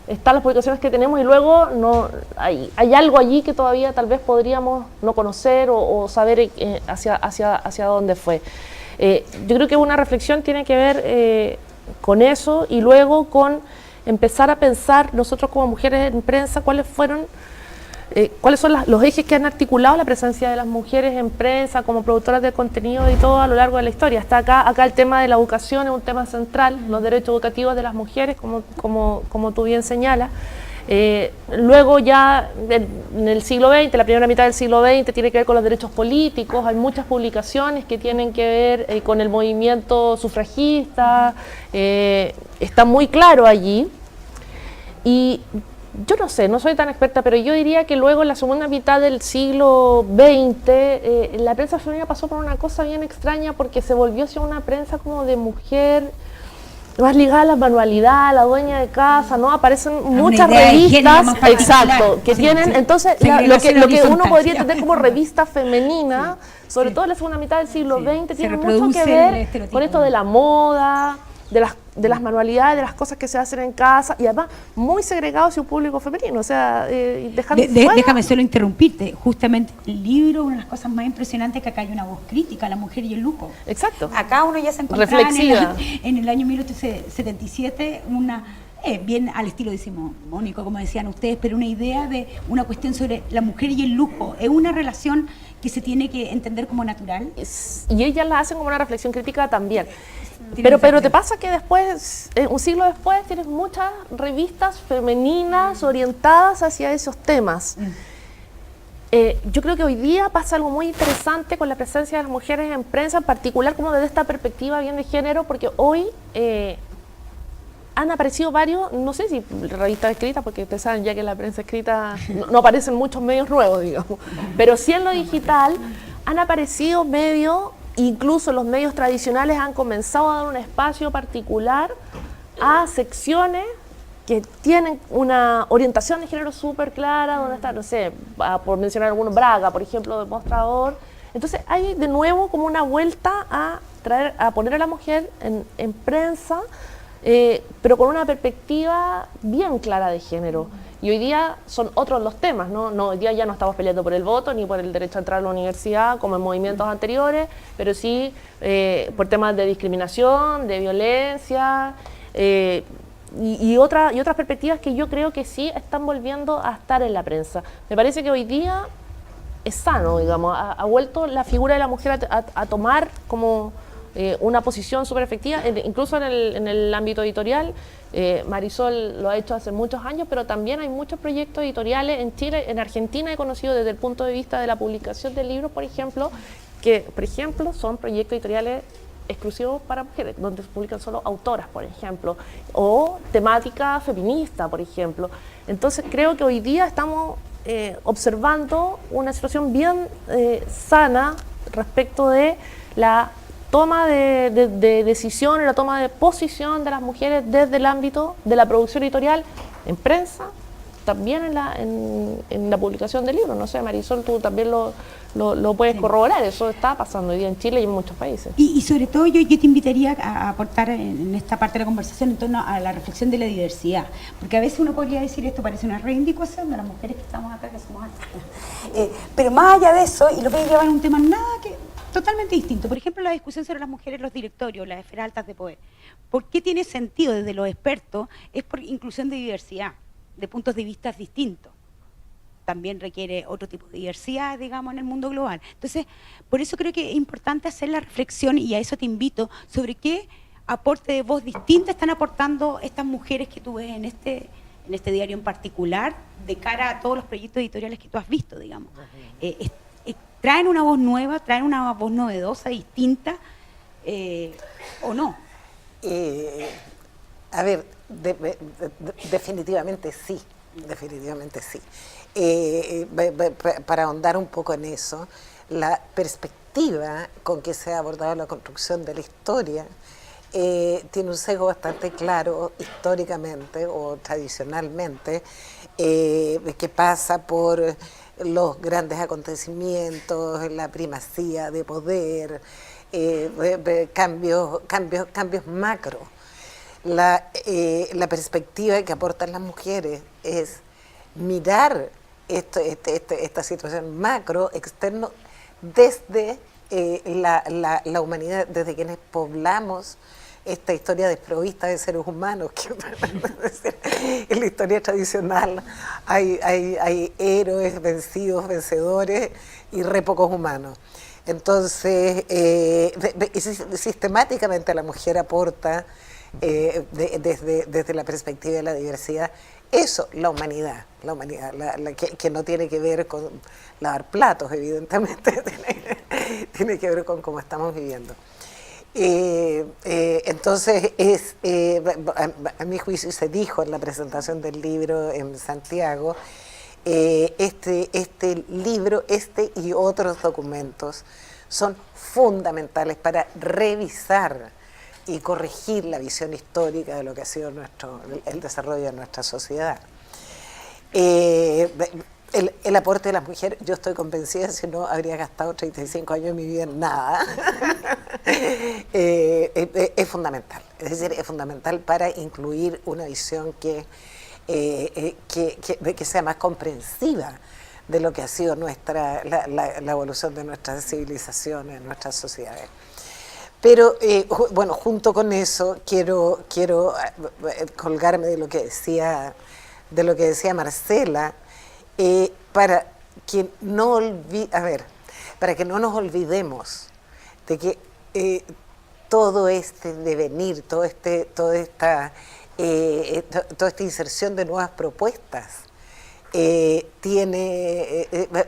están las publicaciones que tenemos y luego no hay algo allí que todavía tal vez podríamos no conocer o saber hacia dónde fue. Yo creo que una reflexión tiene que ver con eso y luego con empezar a pensar nosotros como mujeres en prensa cuáles son los ejes que han articulado la presencia de las mujeres en prensa como productoras de contenido y todo a lo largo de la historia. Está acá el tema de la educación es un tema central, los derechos educativos de las mujeres, como tú bien señalas. Luego ya en el siglo XX, la primera mitad del siglo XX tiene que ver con los derechos políticos, hay muchas publicaciones que tienen que ver con el movimiento sufragista, está muy claro allí. Y yo no sé, no soy tan experta, pero yo diría que luego en la segunda mitad del siglo XX la prensa femenina pasó por una cosa bien extraña porque se volvió hacia una prensa como de mujer más ligada a la manualidad, a la dueña de casa, ¿no? Aparecen muchas revistas, exacto, que tienen, entonces lo que uno podría entender como revista femenina, sobre todo en la segunda mitad del siglo XX, tiene mucho que ver con esto de la moda, de las manualidades, de las cosas que se hacen en casa y además muy segregado hacia un público femenino, o sea, déjame solo interrumpirte, justamente el libro, una de las cosas más impresionantes es que acá hay una voz crítica a la mujer y el lujo. Exacto. Acá uno ya se encontraba reflexiva. En el año 1877 una, bien al estilo decimonónico, como decían ustedes, pero una idea de una cuestión sobre la mujer y el lujo, es una relación que se tiene que entender como natural. Y ellas la hacen como una reflexión crítica también. Pero te pasa que después, un siglo después, tienes muchas revistas femeninas orientadas hacia esos temas. Yo creo que hoy día pasa algo muy interesante con la presencia de las mujeres en prensa, en particular como desde esta perspectiva bien de género, porque hoy han aparecido varios, no sé si revistas escritas, porque ustedes saben ya que la prensa escrita no aparecen muchos medios nuevos, digamos, pero sí en lo digital han aparecido medios. Incluso los medios tradicionales han comenzado a dar un espacio particular a secciones que tienen una orientación de género súper clara, donde está, no sé, por mencionar algunos, Braga, por ejemplo, de Mostrador. Entonces hay de nuevo como una vuelta a poner a la mujer en prensa, pero con una perspectiva bien clara de género. Y hoy día son otros los temas, ¿no? Hoy día ya no estamos peleando por el voto ni por el derecho a entrar a la universidad como en movimientos anteriores, pero sí por temas de discriminación, de violencia y otras perspectivas que yo creo que sí están volviendo a estar en la prensa. Me parece que hoy día es sano, digamos, ha vuelto la figura de la mujer a tomar como una posición súper efectiva, incluso en el ámbito editorial. Marisol lo ha hecho hace muchos años, pero también hay muchos proyectos editoriales en Chile, en Argentina he conocido desde el punto de vista de la publicación de libros, por ejemplo, que por ejemplo son proyectos editoriales exclusivos para mujeres, donde se publican solo autoras, por ejemplo, o temática feminista, por ejemplo. Entonces creo que hoy día estamos observando una situación bien sana respecto de la toma de decisión y la toma de posición de las mujeres desde el ámbito de la producción editorial en prensa, también en la publicación de libros. No sé, Marisol, tú también lo puedes corroborar, eso está pasando hoy día en Chile y en muchos países. Y sobre todo yo te invitaría a aportar en esta parte de la conversación en torno a la reflexión de la diversidad, porque a veces uno podría decir esto parece una reivindicación de las mujeres que estamos acá, que somos altas. Pero más allá de eso, y lo voy a llevar a un tema totalmente distinto. Por ejemplo, la discusión sobre las mujeres en los directorios, las esferas altas de poder. ¿Por qué tiene sentido desde los expertos? Es por inclusión de diversidad, de puntos de vista distintos. También requiere otro tipo de diversidad, digamos, en el mundo global. Entonces, por eso creo que es importante hacer la reflexión, y a eso te invito, sobre qué aporte de voz distinta están aportando estas mujeres que tú ves en este diario en particular, de cara a todos los proyectos editoriales que tú has visto, digamos. ¿Traen una voz nueva, traen una voz novedosa, distinta, o no? A ver, definitivamente sí, definitivamente sí. Para ahondar un poco en eso, la perspectiva con que se ha abordado la construcción de la historia tiene un sesgo bastante claro históricamente o tradicionalmente, que pasa por los grandes acontecimientos, la primacía de poder, cambios macro. La perspectiva que aportan las mujeres es mirar esta situación macro, externo, desde la humanidad, desde quienes poblamos esta historia desprovista de seres humanos, que en la historia tradicional hay héroes, vencidos, vencedores y re pocos humanos. Entonces, sistemáticamente la mujer aporta desde la perspectiva de la diversidad, eso, la humanidad que no tiene que ver con lavar platos, evidentemente, tiene que ver con cómo estamos viviendo. Entonces, a mi juicio se dijo en la presentación del libro en Santiago, este libro, y otros documentos son fundamentales para revisar y corregir la visión histórica de lo que ha sido el desarrollo de nuestra sociedad. El aporte de las mujeres, yo estoy convencida, si no habría gastado 35 años de mi vida en nada, es fundamental. Es decir, es fundamental para incluir una visión que sea más comprensiva de lo que ha sido la evolución de nuestras civilizaciones, nuestras sociedades. Pero, bueno, junto con eso, quiero colgarme de lo que decía Marcela, para que no nos olvidemos de que todo este devenir, toda esta inserción de nuevas propuestas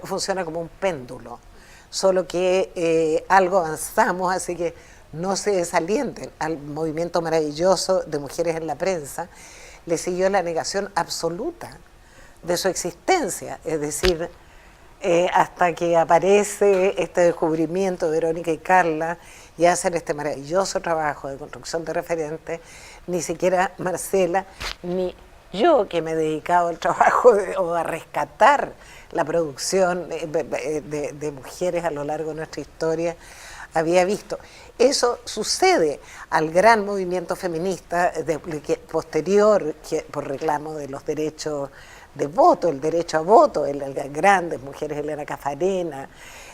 funciona como un péndulo, solo que algo avanzamos, así que no se desalienten. Al movimiento maravilloso de mujeres en la prensa le siguió la negación absoluta de su existencia, es decir, hasta que aparece este descubrimiento de Verónica y Carla y hacen este maravilloso trabajo de construcción de referentes, ni siquiera Marcela ni yo, que me he dedicado al trabajo o a rescatar la producción de mujeres a lo largo de nuestra historia, había visto. Eso sucede al gran movimiento feminista posterior, por reclamo de los derechos de voto, el derecho a voto, las grandes mujeres, Elena Cafarena,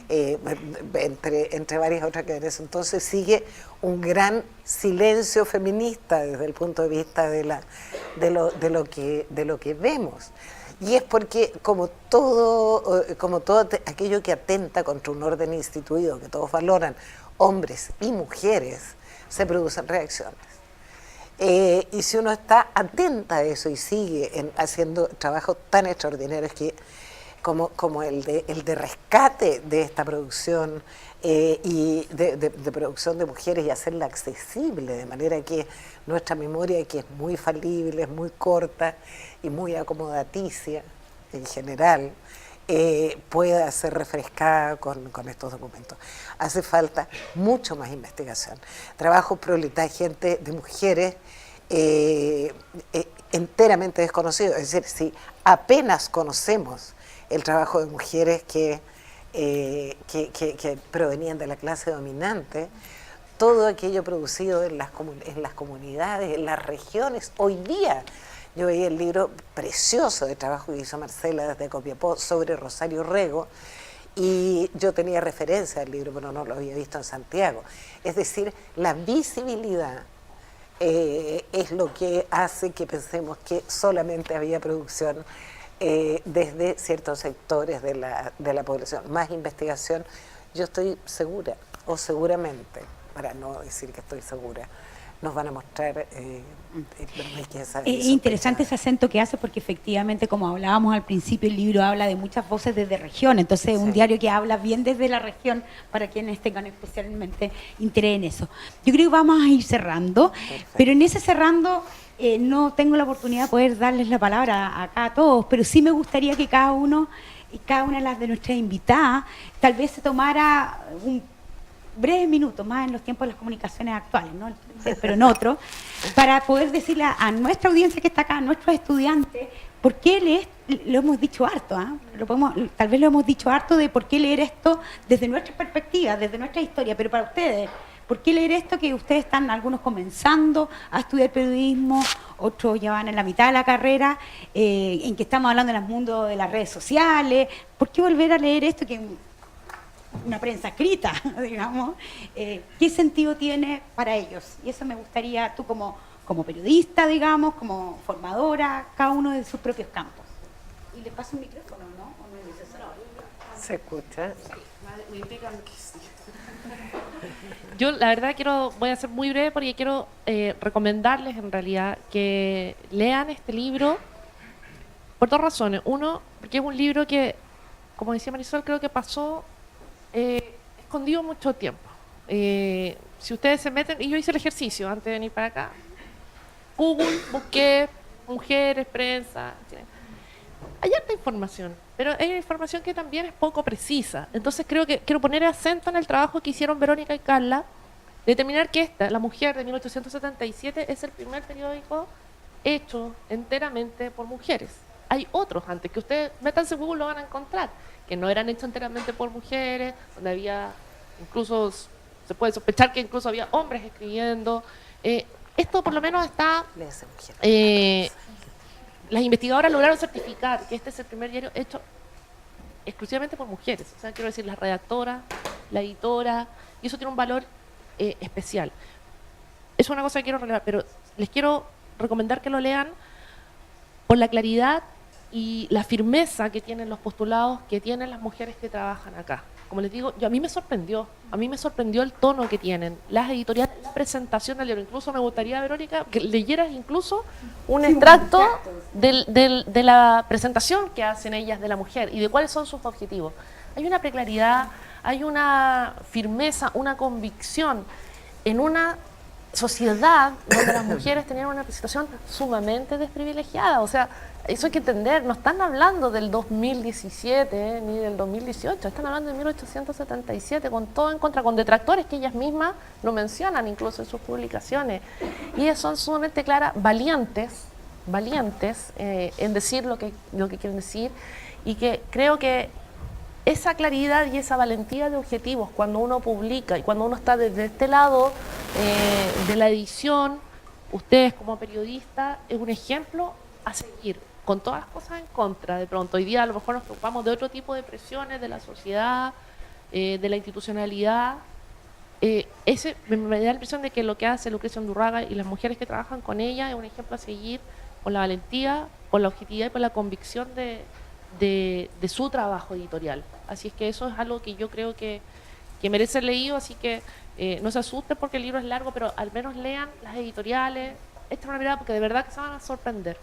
entre varias otras que en ese entonces sigue un gran silencio feminista desde el punto de vista de lo que vemos. Y es porque como todo aquello que atenta contra un orden instituido que todos valoran, hombres y mujeres, se producen reacciones. Y si uno está atenta a eso y sigue haciendo trabajos tan extraordinarios como el de rescate de esta producción y de producción de mujeres y hacerla accesible, de manera que nuestra memoria, que es muy falible, es muy corta y muy acomodaticia en general, pueda ser refrescada con estos documentos. Hace falta mucho más investigación. Trabajos gente de mujeres enteramente desconocidos. Es decir, si apenas conocemos el trabajo de mujeres que provenían de la clase dominante, todo aquello producido en las comunidades, en las regiones, hoy día. Yo veía el libro precioso de trabajo que hizo Marcela desde Copiapó sobre Rosario Rego, y yo tenía referencia al libro, pero no lo había visto en Santiago. Es decir, la visibilidad es lo que hace que pensemos que solamente había producción desde ciertos sectores de la población. Más investigación, yo estoy segura, o seguramente, para no decir que estoy segura, nos van a mostrar riqueza. Es interesante ese acento que hace, porque efectivamente, como hablábamos al principio, el libro habla de muchas voces desde región, entonces es un diario que habla bien desde la región para quienes tengan especialmente interés en eso. Yo creo que vamos a ir cerrando. Perfecto. Pero en ese cerrando no tengo la oportunidad de poder darles la palabra acá a todos, pero sí me gustaría que cada una de las de nuestras invitadas tal vez se tomara breves minutos, más en los tiempos de las comunicaciones actuales, ¿no? Pero en otro, para poder decirle a nuestra audiencia que está acá, a nuestros estudiantes, por qué leer, lo hemos dicho harto, tal vez lo hemos dicho harto de por qué leer esto desde nuestra perspectiva, desde nuestra historia, pero para ustedes, ¿por qué leer esto que ustedes están algunos comenzando a estudiar periodismo, otros ya van en la mitad de la carrera, en que estamos hablando en el mundo de las redes sociales? ¿Por qué volver a leer esto que una prensa escrita, digamos? ¿Qué sentido tiene para ellos? Y eso me gustaría, tú como periodista, digamos, como formadora, cada uno de sus propios campos. Y le paso un micrófono, ¿no? ¿O no es necesario? ¿Se escucha? Me indican que sí. Yo la verdad voy a ser muy breve porque quiero recomendarles en realidad que lean este libro por dos razones. Uno, porque es un libro que, como decía Marisol, creo que pasó escondido mucho tiempo. Si ustedes se meten, y yo hice el ejercicio antes de venir para acá, Google, busqué mujeres, prensa, hay harta información, pero hay información que también es poco precisa. Entonces creo que quiero poner acento en el trabajo que hicieron Verónica y Carla, determinar que La Mujer de 1877 es el primer periódico hecho enteramente por mujeres. Hay otros antes, que ustedes métanse en Google, lo van a encontrar, que no eran hechos enteramente por mujeres, donde había, incluso se puede sospechar que incluso había hombres escribiendo. Esto por lo menos está... las investigadoras lograron certificar que este es el primer diario hecho exclusivamente por mujeres. O sea, quiero decir, la redactora, la editora, y eso tiene un valor especial. Es una cosa que quiero relevar, pero les quiero recomendar que lo lean por la claridad y la firmeza que tienen los postulados que tienen las mujeres que trabajan acá. Como les digo, a mí me sorprendió el tono que tienen, las editoriales, la presentación del libro. Incluso me gustaría, Verónica, que leyeras incluso un extracto de la presentación que hacen ellas de la mujer y de cuáles son sus objetivos. Hay una preclaridad, hay una firmeza, una convicción en una sociedad donde las mujeres tenían una situación sumamente desprivilegiada. O sea, eso hay que entender, no están hablando del 2017 ni del 2018, están hablando de 1877, con todo en contra, con detractores que ellas mismas lo mencionan incluso en sus publicaciones. Y ellas son sumamente claras, valientes en decir lo que quieren decir, y que creo que esa claridad y esa valentía de objetivos cuando uno publica y cuando uno está desde este lado de la edición, ustedes como periodistas, es un ejemplo a seguir, con todas las cosas en contra. De pronto hoy día a lo mejor nos preocupamos de otro tipo de presiones de la sociedad, de la institucionalidad. Me da la impresión de que lo que hace Lucrecia Undurraga y las mujeres que trabajan con ella es un ejemplo a seguir, por la valentía, por la objetividad y por la convicción de su trabajo editorial. Así es que eso es algo que yo creo que merece ser leído, así que no se asusten porque el libro es largo, pero al menos lean las editoriales, echen una mirada porque de verdad que se van a sorprender.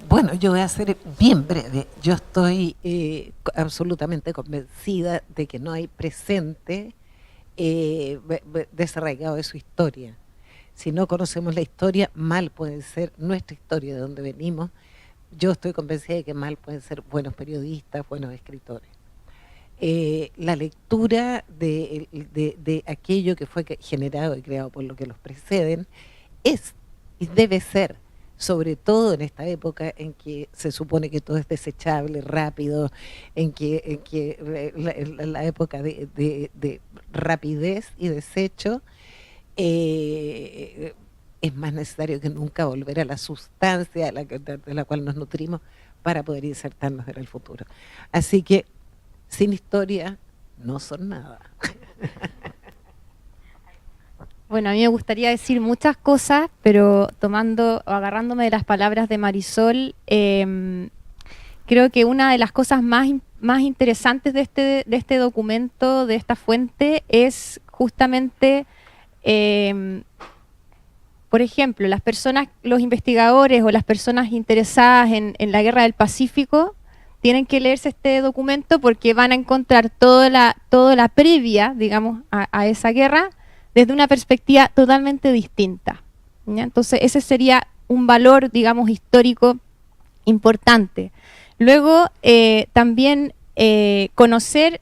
Bueno, yo voy a ser bien breve. Yo estoy absolutamente convencida de que no hay presente desarraigado de su historia. Si no conocemos la historia, mal puede ser nuestra historia de donde venimos. Yo estoy convencida de que mal pueden ser buenos periodistas, buenos escritores. La lectura de aquello que fue generado y creado por lo que los preceden es y debe ser, sobre todo en esta época en que se supone que todo es desechable, rápido, en la época de rapidez y desecho, es más necesario que nunca volver a la sustancia de la cual nos nutrimos para poder insertarnos en el futuro. Así que sin historia no son nada. Bueno, a mí me gustaría decir muchas cosas, pero agarrándome de las palabras de Marisol, creo que una de las cosas más interesantes de este documento, de esta fuente, es justamente, por ejemplo, los investigadores o las personas interesadas en la Guerra del Pacífico tienen que leerse este documento porque van a encontrar toda la previa, digamos, a esa guerra, desde una perspectiva totalmente distinta, ¿ya? Entonces ese sería un valor, digamos, histórico importante. Luego, también conocer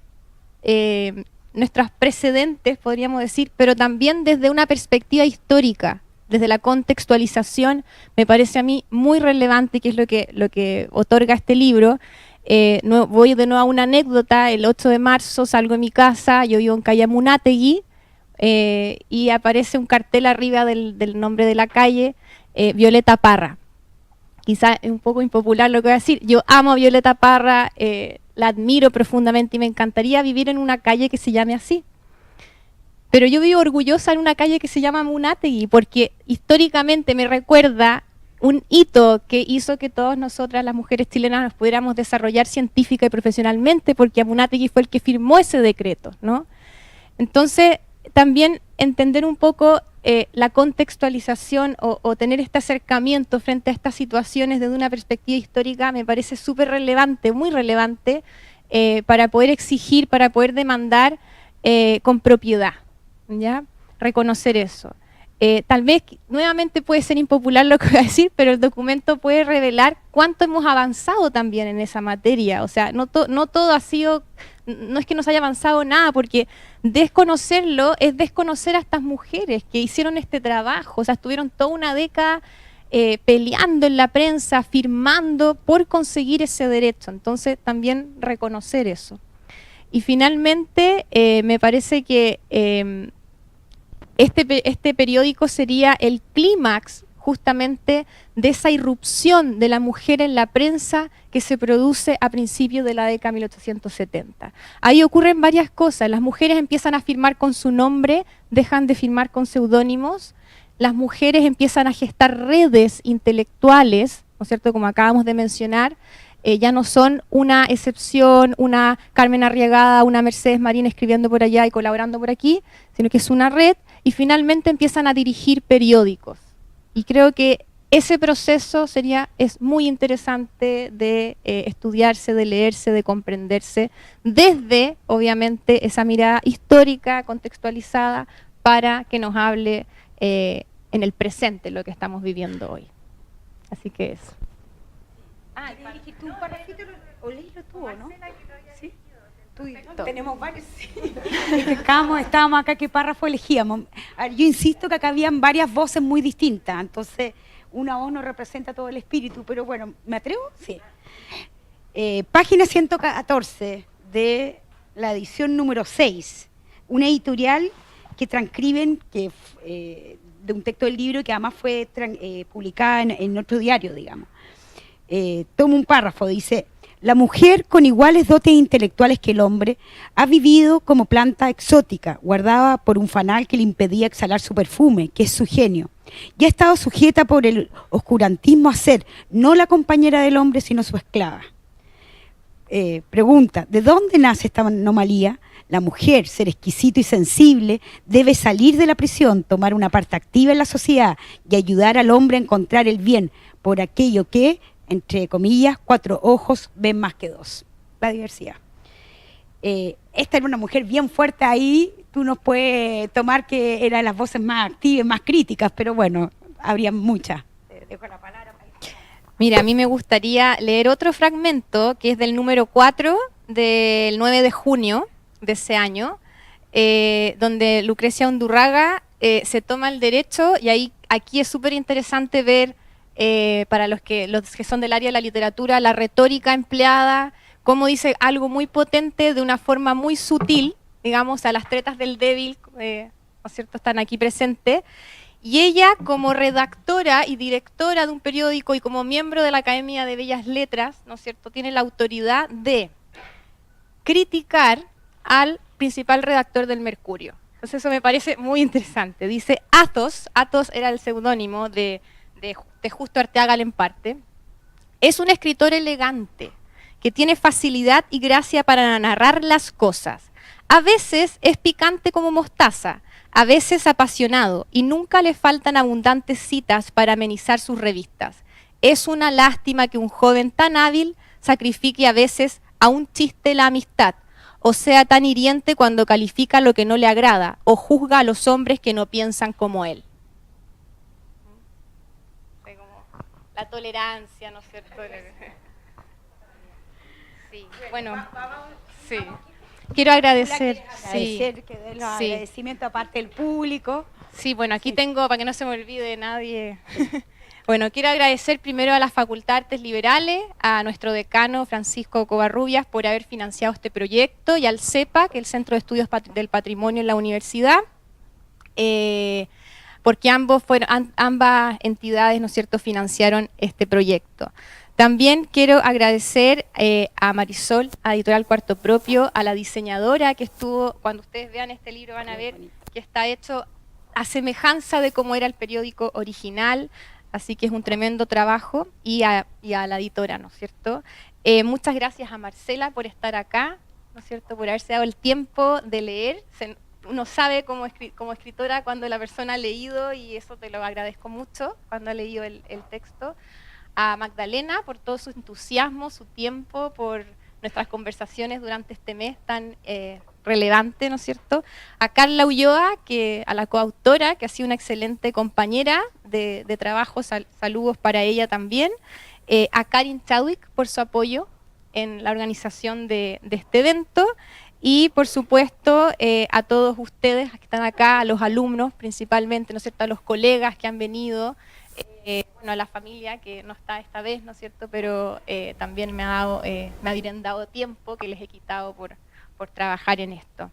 nuestros precedentes, podríamos decir, pero también desde una perspectiva histórica, desde la contextualización, me parece a mí muy relevante, que es lo que otorga este libro. Voy de nuevo a una anécdota. El 8 de marzo salgo de mi casa, yo vivo en calle Amunátegui, y aparece un cartel arriba del nombre de la calle, Violeta Parra. Quizá es un poco impopular lo que voy a decir. Yo amo a Violeta Parra, la admiro profundamente y me encantaría vivir en una calle que se llame así. Pero yo vivo orgullosa en una calle que se llama Amunátegui, porque históricamente me recuerda un hito que hizo que todas nosotras, las mujeres chilenas, nos pudiéramos desarrollar científica y profesionalmente, porque Amunátegui fue el que firmó ese decreto, ¿no? Entonces, también entender un poco la contextualización o tener este acercamiento frente a estas situaciones desde una perspectiva histórica me parece súper relevante, muy relevante, para poder exigir, para poder demandar con propiedad, ¿ya? Reconocer eso. Tal vez nuevamente puede ser impopular lo que voy a decir, pero el documento puede revelar cuánto hemos avanzado también en esa materia. O sea, no todo ha sido, no es que no se haya avanzado nada, porque desconocerlo es desconocer a estas mujeres que hicieron este trabajo. O sea, estuvieron toda una década peleando en la prensa, firmando por conseguir ese derecho. Entonces, también reconocer eso. Y finalmente, me parece que este periódico sería el clímax justamente de esa irrupción de la mujer en la prensa que se produce a principios de la década de 1870. Ahí ocurren varias cosas. Las mujeres empiezan a firmar con su nombre, dejan de firmar con seudónimos. Las mujeres empiezan a gestar redes intelectuales, ¿no es cierto?, como acabamos de mencionar. Ya no son una excepción, una Carmen Arriagada, una Mercedes Marín escribiendo por allá y colaborando por aquí, sino que es una red, y finalmente empiezan a dirigir periódicos. Y creo que ese proceso es muy interesante de estudiarse, de leerse, de comprenderse, desde, obviamente, esa mirada histórica, contextualizada, para que nos hable en el presente lo que estamos viviendo hoy. Así que eso. Ah, ¿dijiste tú un parrafito o leílo tú, o no? ¿Sí? Tenemos varios. Sí. Estábamos acá, ¿qué párrafo elegíamos? A ver, yo insisto que acá habían varias voces muy distintas, entonces una voz no representa todo el espíritu, pero bueno, ¿me atrevo? Sí. Página 114 de la edición número 6, una editorial que transcriben de un texto del libro que además fue publicada en otro diario, digamos. Toma un párrafo, dice: la mujer, con iguales dotes intelectuales que el hombre, ha vivido como planta exótica, guardada por un fanal que le impedía exhalar su perfume, que es su genio, y ha estado sujeta por el oscurantismo a ser no la compañera del hombre, sino su esclava. Pregunta: ¿de dónde nace esta anomalía? La mujer, ser exquisito y sensible, debe salir de la prisión, tomar una parte activa en la sociedad y ayudar al hombre a encontrar el bien por aquello que, entre comillas, 4 ojos ven más que 2. La diversidad. Esta era una mujer bien fuerte ahí. Tú nos puedes tomar que era de las voces más activas, más críticas, pero bueno, habría muchas. Dejo la palabra. Mira, a mí me gustaría leer otro fragmento que es del número 4 del 9 de junio de ese año, donde Lucrecia Undurraga se toma el derecho, y aquí es súper interesante ver, para los que son del área de la literatura, la retórica empleada, cómo dice algo muy potente de una forma muy sutil, digamos, a las tretas del débil, ¿no es cierto?, están aquí presentes. Y ella, como redactora y directora de un periódico y como miembro de la Academia de Bellas Letras, ¿no es cierto?, tiene la autoridad de criticar al principal redactor del Mercurio. Entonces eso me parece muy interesante. Dice: Athos era el seudónimo de Justo Arteaga Lemparte, es un escritor elegante, que tiene facilidad y gracia para narrar las cosas. A veces es picante como mostaza, a veces apasionado, y nunca le faltan abundantes citas para amenizar sus revistas. Es una lástima que un joven tan hábil sacrifique a veces a un chiste la amistad, o sea tan hiriente cuando califica lo que no le agrada, o juzga a los hombres que no piensan como él. La tolerancia, ¿no es cierto? Sí, bueno, sí. Quiero agradecer, Agradecer, que dé los Sí. agradecimientos aparte del público. Sí, bueno, aquí tengo, para que no se me olvide nadie. Bueno, quiero agradecer primero a la Facultad de Artes Liberales, a nuestro decano Francisco Covarrubias por haber financiado este proyecto y al CEPA, que es el Centro de Estudios del Patrimonio en la universidad, porque ambas entidades, ¿no es cierto?, financiaron este proyecto. También quiero agradecer a Marisol, a Editorial Cuarto Propio, a la diseñadora que estuvo, cuando ustedes vean este libro van a ver que está hecho a semejanza de cómo era el periódico original, así que es un tremendo trabajo, y a la editora, ¿no es cierto? Muchas gracias a Marcela por estar acá, ¿no es cierto?, por haberse dado el tiempo de leer. Uno sabe como escritora cuando la persona ha leído, y eso te lo agradezco mucho, cuando ha leído el texto. A Magdalena por todo su entusiasmo, su tiempo, por nuestras conversaciones durante este mes tan relevante, ¿no es cierto? A Carla Ulloa, a la coautora, que ha sido una excelente compañera de trabajo, saludos para ella también. A Karin Chadwick por su apoyo en la organización de este evento. Y, por supuesto, a todos ustedes que están acá, a los alumnos principalmente, ¿no es cierto?, a los colegas que han venido, bueno, a la familia que no está esta vez, ¿no es cierto?, pero también me han dado tiempo que les he quitado por trabajar en esto.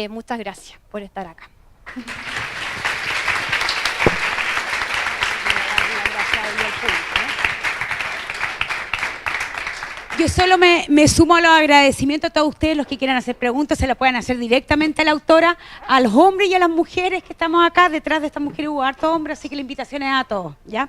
Muchas gracias por estar acá. Yo solo me sumo a los agradecimientos a todos ustedes, los que quieran hacer preguntas, se las pueden hacer directamente a la autora, a los hombres y a las mujeres que estamos acá. Detrás de estas mujeres hubo harto hombres, así que la invitación es a todos, ¿ya?